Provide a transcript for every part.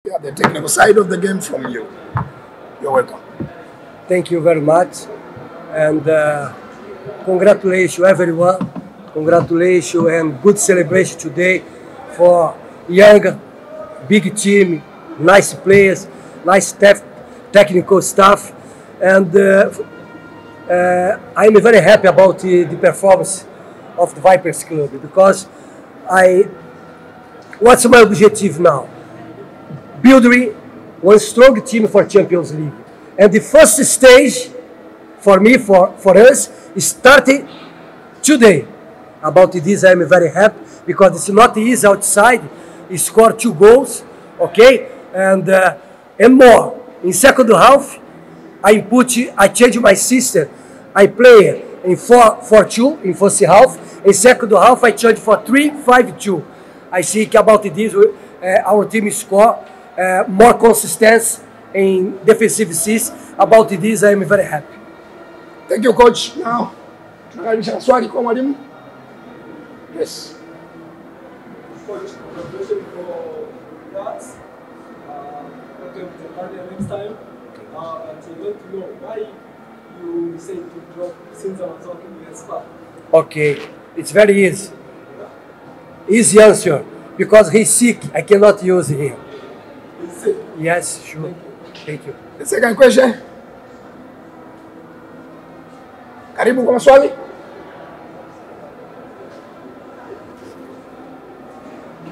Yeah, the technical side of the game from you. You're welcome. Thank you very much. And congratulations everyone. Congratulations and good celebration today for young, big team, nice players, nice staff, technical staff. And I'm very happy about the performance of the Vipers Club because what's my objective now? Building one strong team for Champions League. And the first stage for me, for us, is starting today. About this, I'm very happy because it's not easy outside. He scored 2 goals, okay? And more. In second half, I changed my system. I play in 4-4-2 in first half. In second half, I changed for 3-5-2. I think about this, our team score more consistency in defensive six. About this, I am very happy. Thank you, coach. Now, tunakaribisha swali kwa mwalimu. Yes. Coach, congratulations for that. Okay, next time. And I want to know why you decided to drop since I was talking against Spa. Okay, it's very easy. Easy answer. Because he's sick, I cannot use him. He's sick? Yes, sure. Thank you. The second question. Karibu kwa maswali.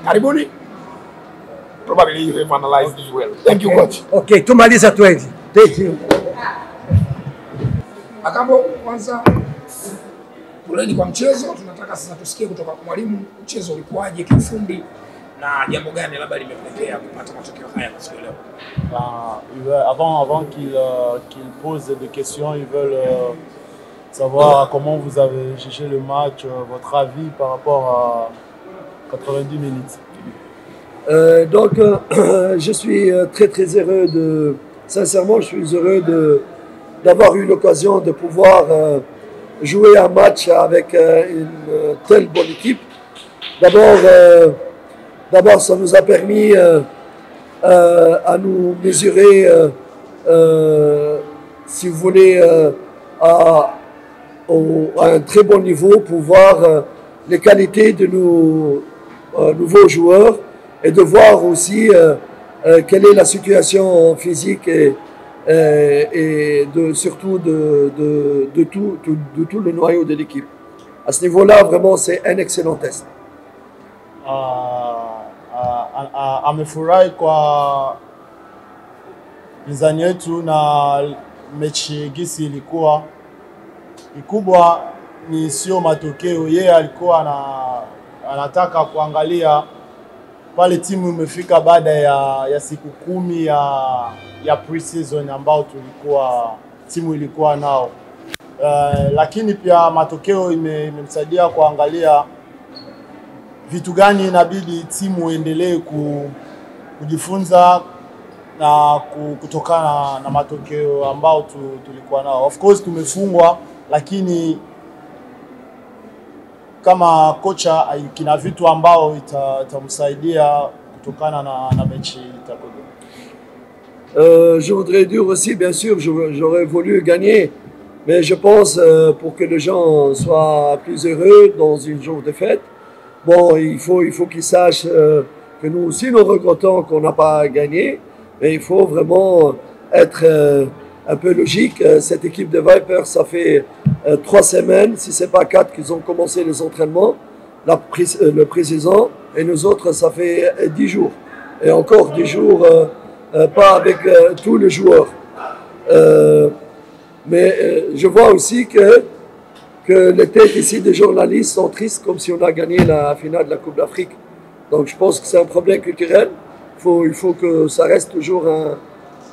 Karibuni. Probably you have analyzed this well. Thank you, coach. Okay, tumaliza 20. Thank you. Akambo, kwanza kuleni kwa mchezo, tunataka sasa tusikie kutoka kwa mwalimu mchezo ulikuwaje kiufundi na jambo gani labda limepelekea kupata matokeo haya kwa siku leo. Avant qu'il pose des questions, ils veulent savoir comment vous avez jugé le match, votre avis par rapport à 90 minutes. Donc, je suis très heureux sincèrement, je suis heureux d'avoir eu l'occasion de pouvoir jouer un match avec une telle bonne équipe. D'abord, ça nous a permis à nous mesurer, si vous voulez, à un très bon niveau pour voir les qualités de nos nouveaux joueurs et de voir aussi quelle est la situation physique et surtout de tout le noyau de l'équipe. À ce niveau-là, vraiment, c'est un excellent test. Amefurahi kwa pinzani yetu na mechi gisi ilikuwa ikubwa, ni sio matokeo. Yeye alikuwa anataka kuangalia pale timu imefika baada ya siku 10 ya pre-season ambao timu ilikuwa nao. Lakini pia matokeo imemsaidia kuangalia vitu gani inabidi timu endelee kujifunza na kutokana na matokeo ambao tulikuwa nao. Of course tumefungwa, lakini kama kocha kina vitu ambao itamsaidia kutokana na mechi itakuja. Je voudrais dire aussi, bien sûr, j'aurais voulu gagner, mais je pense pour que les gens soient plus heureux dans une jour de fête, bon, il faut qu'ils sachent que nous aussi nous regrettons qu'on n'a pas gagné, mais il faut vraiment être un peu logique. Cette équipe de Vipers, ça fait 3 semaines, si ce n'est pas 4, qu'ils ont commencé les entraînements, le pré-saison, et nous autres, ça fait 10 jours. Et encore 10 jours, pas avec tous les joueurs. Mais je vois aussi que les têtes ici des journalistes sont tristes comme si on a gagné la finale de la Coupe d'Afrique. Donc je pense que c'est un problème culturel. Il faut que ça reste toujours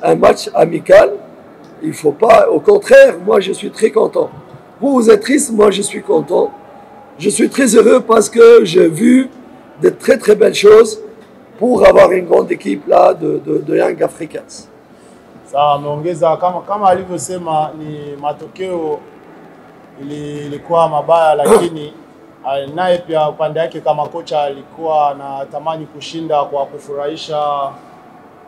un match amical. Il faut pas, au contraire, moi je suis très content. Vous êtes triste, moi je suis content. Je suis très heureux parce que j'ai vu de très belles choses pour avoir une grande équipe là de Young Africans. Sawa, ameongeza kama alivyosema ni matokeo ilikuwa mabaya, lakini naye pia upande yake kama kocha alikuwa anatamani kushinda kwa kufurahisha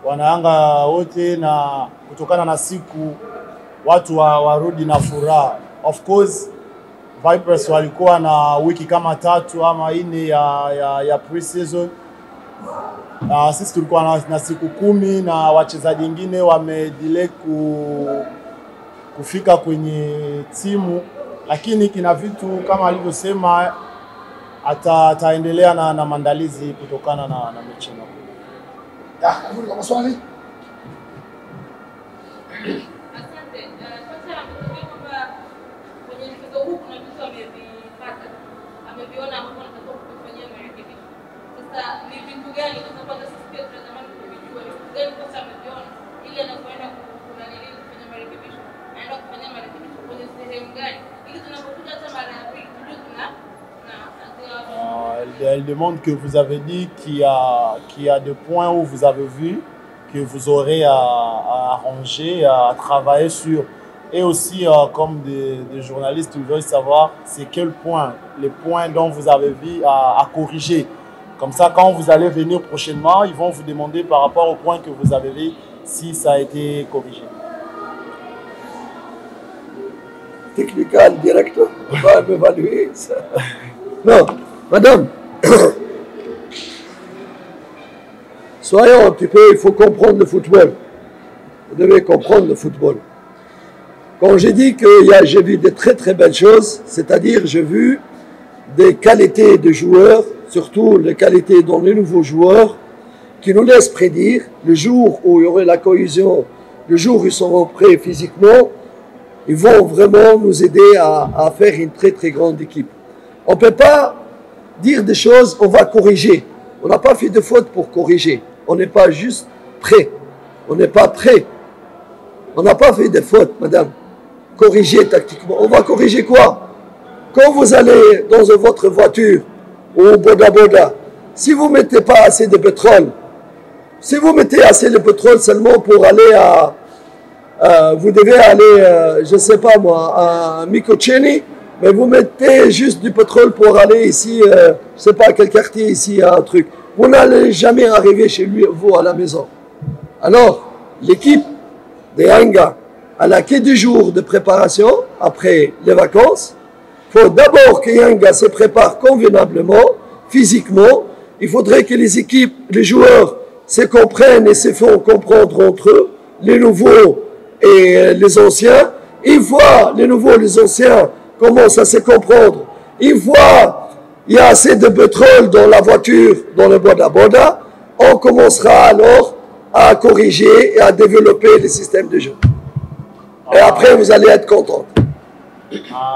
Wanayanga wote, na kutokana na siku watu warudi na furaha. Of course Vipers walikuwa na wiki kama 3 ama 4 ya pre-season. Sisi tulikuwa na siku 10 na wachezaji wengine wamedelay kufika kwenye timu, lakini kina vitu kama alivyosema ataendelea na maandalizi kutokana na mechi hiyo. Kuna maswali? Asante. Sasa kwamba kwenye mchezo huu kuna vitu amevipata, ameviona hapo anataka kufanyia marekebisho. Sasa ni vitu gani kwa sababu sisi pia tunatamani kujua ni vitu gani sasa ameviona ili anapoenda kufanya marekebisho, anaenda kufanya marekebisho kwenye sehemu gani ili tunapokuja hata mara ya pili tujue Elle demande que vous avez dit qu'il y a des points où vous avez vu que vous aurez à arranger, à travailler sur. Et aussi, comme des journalistes, ils veulent savoir c'est quel point, les points dont vous avez vu à corriger. Comme ça, quand vous allez venir prochainement, ils vont vous demander par rapport aux points que vous avez vu si ça a été corrigé. Technical directeur va m'évaluer ça. Non, madame, soyons un petit peu, il faut comprendre le football. Vous devez comprendre le football. Quand j'ai dit que j'ai vu de très très belles choses, c'est-à-dire j'ai vu des qualités de joueurs, surtout les qualités dans les nouveaux joueurs, qui nous laissent prédire le jour où il y aurait la cohésion, le jour où ils seront prêts physiquement, ils vont vraiment nous aider à faire une très très grande équipe. On ne peut pas dire des choses, on va corriger. On n'a pas fait de faute pour corriger. On n'est pas juste prêt. On n'est pas prêt. On n'a pas fait de faute, madame. Corriger tactiquement. On va corriger quoi? Quand vous allez dans votre voiture au Boda Boda, si vous ne mettez pas assez de pétrole, si vous mettez assez de pétrole seulement pour aller vous devez aller, je ne sais pas moi, à Mikocheni, mais vous mettez juste du pétrole pour aller ici, je ne sais pas quel quartier ici, un truc. Vous n'allez jamais arriver chez vous à la maison. Alors, l'équipe de Yanga, elle a que 2 jours de préparation après les vacances. Il faut d'abord que Yanga se prépare convenablement, physiquement. Il faudrait que les équipes, les joueurs se comprennent et se font comprendre entre eux, les nouveaux et les anciens. Une fois les nouveaux et les anciens commencent à se comprendre, une fois il y a assez de pétrole dans la voiture, dans le Boda Boda, on commencera alors à corriger et à développer les systèmes de jeu. Et après, vous allez être content.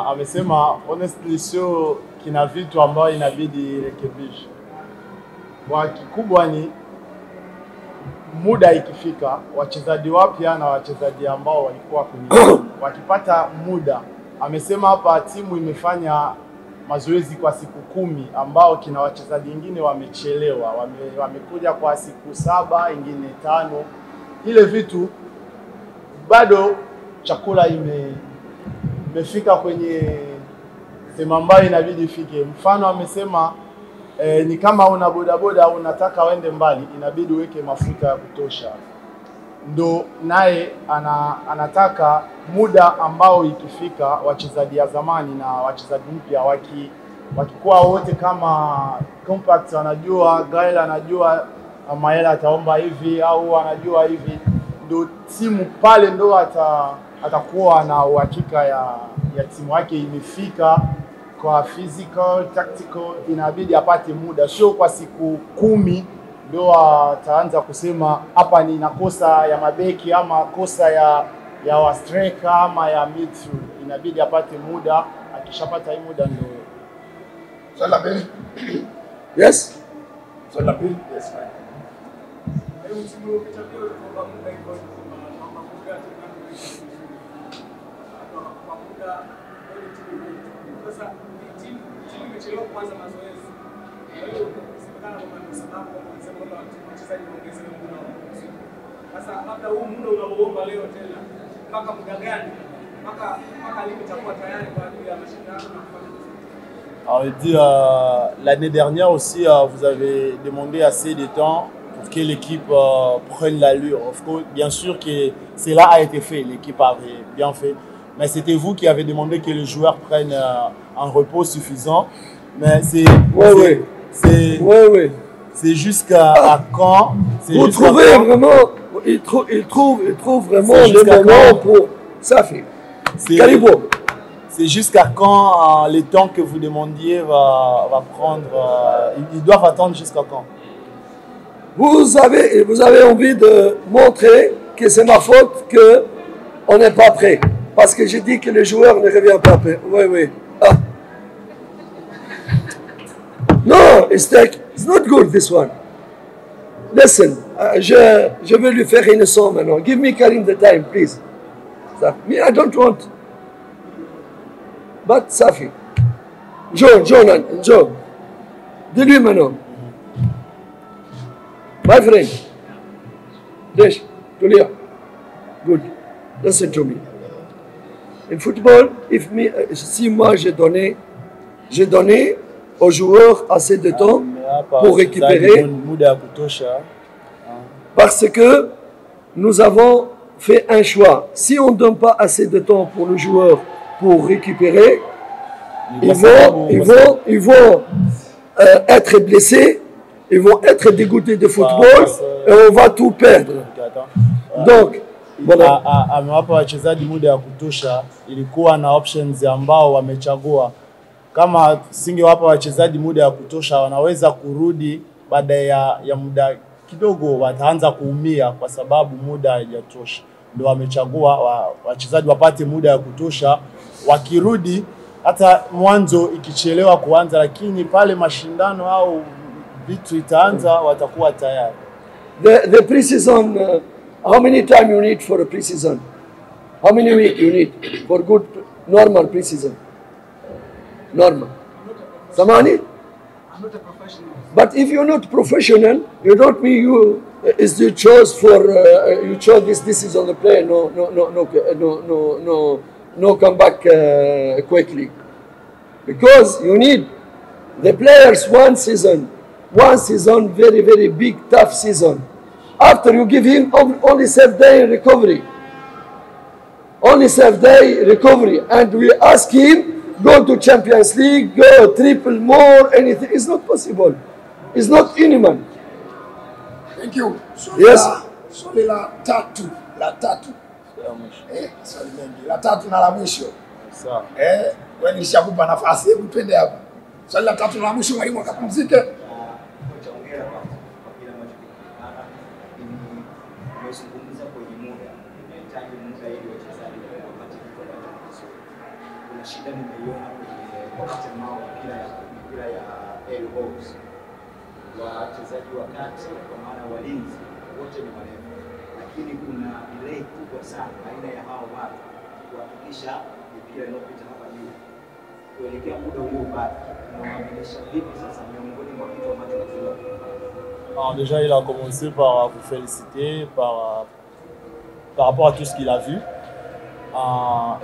Amesema honestly sio kina vitu ambayo inabidi rekebisho. Kwa kikubwa ni muda ikifika, wachezaji wapya na wachezaji ambao walikuwa kwenye wakipata muda. Amesema hapa timu imefanya mazoezi kwa siku 10 ambao kina wachezaji wengine wamechelewa, wamekuja kwa siku 7, wengine 5. Ile vitu bado chakula imefika kwenye sema ambayo inabidi ifike. Mfano amesema ni kama una bodaboda au unataka uende mbali, inabidi uweke mafuta ya kutosha. Ndo naye anataka muda ambao ikifika wachezaji ya zamani na wachezaji mpya wakikuwa wote kama compact, anajua Gael anajua Maela ataomba hivi au anajua hivi, ndo timu pale ndo atakuwa na uhakika ya timu yake imefika kwa physical, tactical. Inabidi apate muda, sio kwa siku 10 ndio ataanza kusema hapa ni nakosa ya mabeki ama kosa ya wa striker ama ya midfield. Inabidi apate muda, akishapata hii muda ndio. Swali la pili. Yes? Swali la pili. Yes. Sasa labda huu muda unaoomba leo tena mpaka muda gani? Mpaka lini itakuwa tayari kwa ajili ya mashindano na kufanya? Alors il dit l'année dernière aussi vous avez demandé assez de temps pour que l'équipe prenne l'allure. Bien sûr que cela a été fait, l'équipe avait bien fait. Mais c'était vous qui avez demandé que les joueurs prennent un repos suffisant. Mais c'est c'est jusqu'à quand vous trouvez vraiment, il trouve vraiment le moment pour ça fait. C'est jusqu'à quand le temps que vous demandiez va prendre. Ils doivent attendre jusqu'à quand? Vous avez envie de montrer que c'est ma faute qu'on n'est pas prêt. Parce que j'ai dit que le joueur ne revient pas prêt. Oui. Ah. No, it's not good this one. Listen, je vais lui faire une leçon maintenant. Give me Karim the time, please. Me, I don't want. But Safi. Joe, dis-lui maintenant. My friend. Desh, Tulia. Good. Listen to me. In football, si moi j'ai donné aux joueurs assez de temps pour récupérer, parce que nous avons fait un choix. Si on ne donne pas assez de temps pour le joueur pour récupérer, ils vont être blessés, ils vont être dégoûtés de football et on va tout perdre. Donc, amewapa wachezaji muda ya kutosha, ilikuwa na options ambao wamechagua. Kama singewapa wachezaji muda ya kutosha, wanaweza kurudi baada ya muda kidogo, wataanza kuumia kwa sababu muda haijatosha. Ndio wamechagua wachezaji wapate muda ya kutosha, wakirudi hata mwanzo ikichelewa kuanza, lakini pale mashindano au vitu itaanza watakuwa tayari. The pre-season, how many time you need for a pre-season? How many weeks you need for good normal pre-season? Normal. Samani? I'm not a professional. But if you're not professional, you don't mean you is you chose this is on the play. No come back quickly, because you need the players one season, very very big tough season. After you give him only 7 day recovery, and we ask him go to Champions League, go triple more, anything. It's not possible. It's not inhuman. Thank you. Yes. Swali la tatu. Swali mengi. La tatu na la mwisho. Sawa. Wewe nishakupa nafasi, hebu twende hapa. Swali la tatu na la mwisho, mwalimu akapumzike. Shida nimeiona wakati ambao mpira ya elbows wachezaji wa kati kwa maana walinzi wote ni warefu, lakini kuna delay kubwa sana baina ya hao watu kuhakikisha mpira inapita hapa juu kuelekea muda uliobaki, na waaminisha vipi sasa miongoni mwa vitu ambavyo tunazua. Alors déjà il a commencé par vous féliciter par rapport à tout ce qu'il a vu.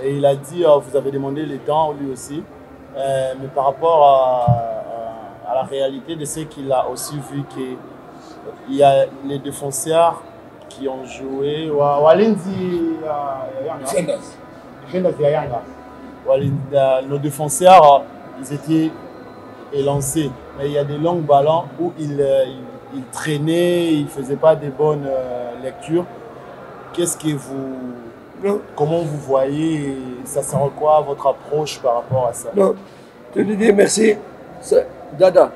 Et il a dit, vous avez demandé le temps lui aussi, mais par rapport à la réalité de ce qu'il a aussi vu, qu'il y a les défenseurs qui ont joué, nos défenseurs, ils étaient élancés, mais il y a des longs ballons où ils traînaient, ils ne faisaient pas de bonnes lectures. Qu'est-ce que comment vous voyez, ça sert quoi votre approche par rapport à ça? Non, tu lui dis merci, Dada.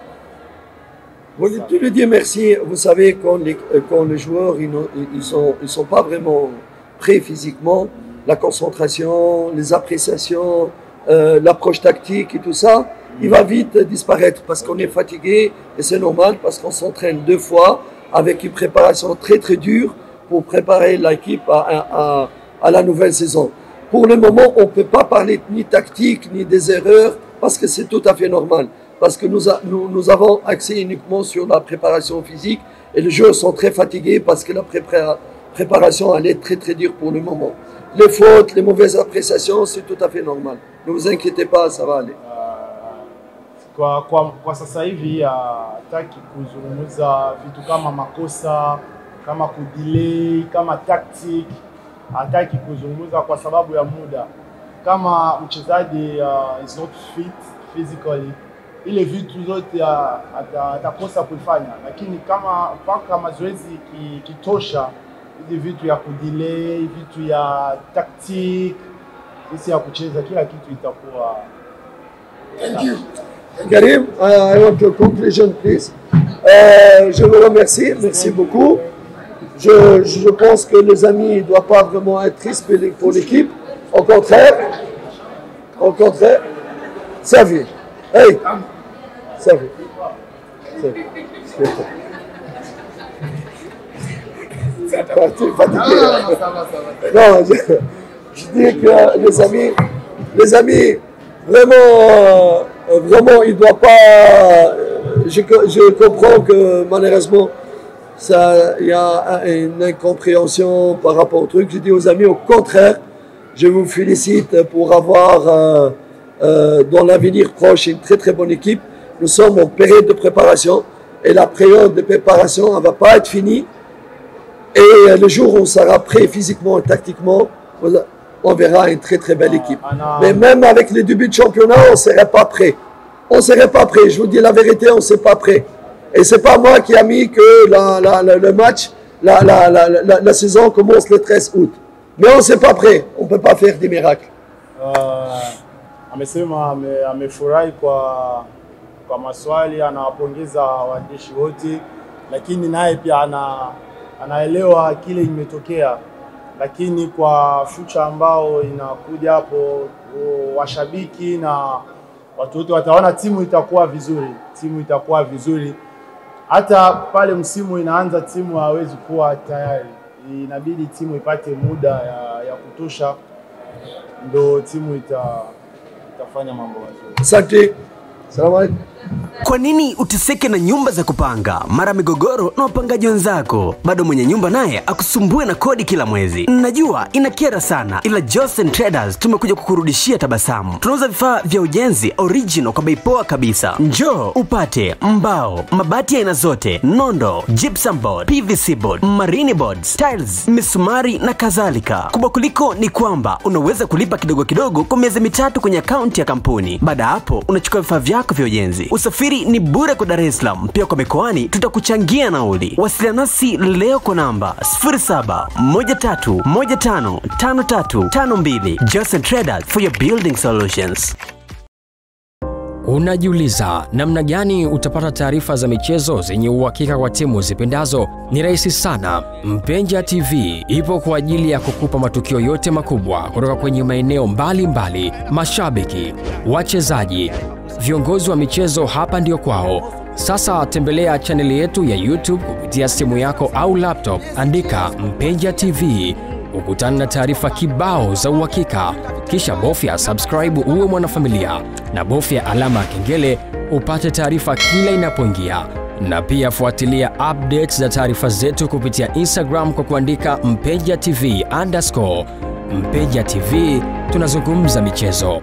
Tu lui dis merci. Vous savez, quand les joueurs ils sont pas vraiment prêts physiquement, la concentration, les appréciations, l'approche tactique et tout ça, il va vite disparaître parce qu'on est fatigué et c'est normal parce qu'on s'entraîne 2 fois avec une préparation très très dure pour préparer l'équipe à la nouvelle saison. Pour le moment, on ne peut pas parler ni tactique, ni des erreurs, parce que c'est tout à fait normal. Parce que nous avons axé uniquement sur la préparation physique et les joueurs sont très fatigués parce que la préparation elle est très très dure pour le moment. Les fautes, les mauvaises appréciations, c'est tout à fait normal. Ne vous inquiétez pas, ça va aller. Kwa sasa hivi hataki kuzungumza vitu kama makosa, kama kudelay, kama tactic. Hataki kuzungumza kwa sababu ya muda. Kama mchezaji is not fit physically, ile vitu zote atakosa kuifanya, lakini kama paka mazoezi kitosha, hizi vitu ya kudelay, vitu ya tactic, sisi ya kucheza, kila kitu itakuwa. Thank you. Karim, I want your conclusion, please. Je vous remercie, merci beaucoup. Je pense que les amis ne doivent pas vraiment être tristes pour l'équipe. Au contraire, Xavier. Hey, Xavier. Non, je dis que les amis, vraiment, il ne doit pas. Je comprends que malheureusement, il y a une incompréhension par rapport au truc. Je dis aux amis, au contraire, je vous félicite pour avoir dans l'avenir proche une très très bonne équipe. Nous sommes en période de préparation et la période de préparation ne va pas être finie. Et le jour où on sera prêt physiquement et tactiquement, on verra une très très belle équipe. Mais même avec les débuts de championnat, on ne serait pas prêt. On ne serait pas prêt. Je vous dis la vérité, on ne serait pas prêt. Et ce n'est pas moi qui a mis que le match, la saison commence le 13 août. Mais on ne s'est pas prêt. On ne peut pas faire des miracles. Amesema amefurahi kwa maswali, anawapongeza waandishi wote, lakini naye pia anaelewa kile imetokea, lakini kwa future ambao inakuja hapo, washabiki na watu wote wataona timu itakuwa vizuri. Hata pale msimu inaanza, timu hawezi kuwa tayari, inabidi timu ipate muda ya kutosha, ndo timu itafanya mambo mazuri. Asante. Salamu alaykum. Kwa nini uteseke na nyumba za kupanga, mara migogoro na wapangaji wenzako, bado mwenye nyumba naye akusumbue na kodi kila mwezi? Najua inakera sana, ila Josen Traders tumekuja kukurudishia tabasamu. Tunauza vifaa vya ujenzi original kwa bei poa kabisa. Njoo upate mbao, mabati ya aina zote, nondo, gypsum board, PVC board, marine boards, tiles, misumari na kadhalika. Kubwa kuliko ni kwamba unaweza kulipa kidogo kidogo kwa miezi 3 kwenye akaunti ya kampuni. Baada hapo unachukua vifaa vyako vya ujenzi. Usafiri ni bure kwa Dar es Salaam, pia kwa mikoani tutakuchangia nauli. Wasiliana nasi leo kwa namba 0713155352. Josen Traders for your building solutions. Unajiuliza namna gani utapata taarifa za michezo zenye uhakika kwa timu zipendazo? Ni rahisi sana. Mpenja TV ipo kwa ajili ya kukupa matukio yote makubwa kutoka kwenye maeneo mbalimbali, mashabiki, wachezaji, viongozi wa michezo, hapa ndio kwao. Sasa tembelea chaneli yetu ya YouTube kupitia simu yako au laptop, andika Mpenja TV, ukutana na taarifa kibao za uhakika, kisha bofya subscribe uwe mwanafamilia na bofya alama ya kengele upate taarifa kila inapoingia. Na pia fuatilia updates za taarifa zetu kupitia Instagram kwa kuandika Mpenja TV_. Mpenja TV, tunazungumza michezo.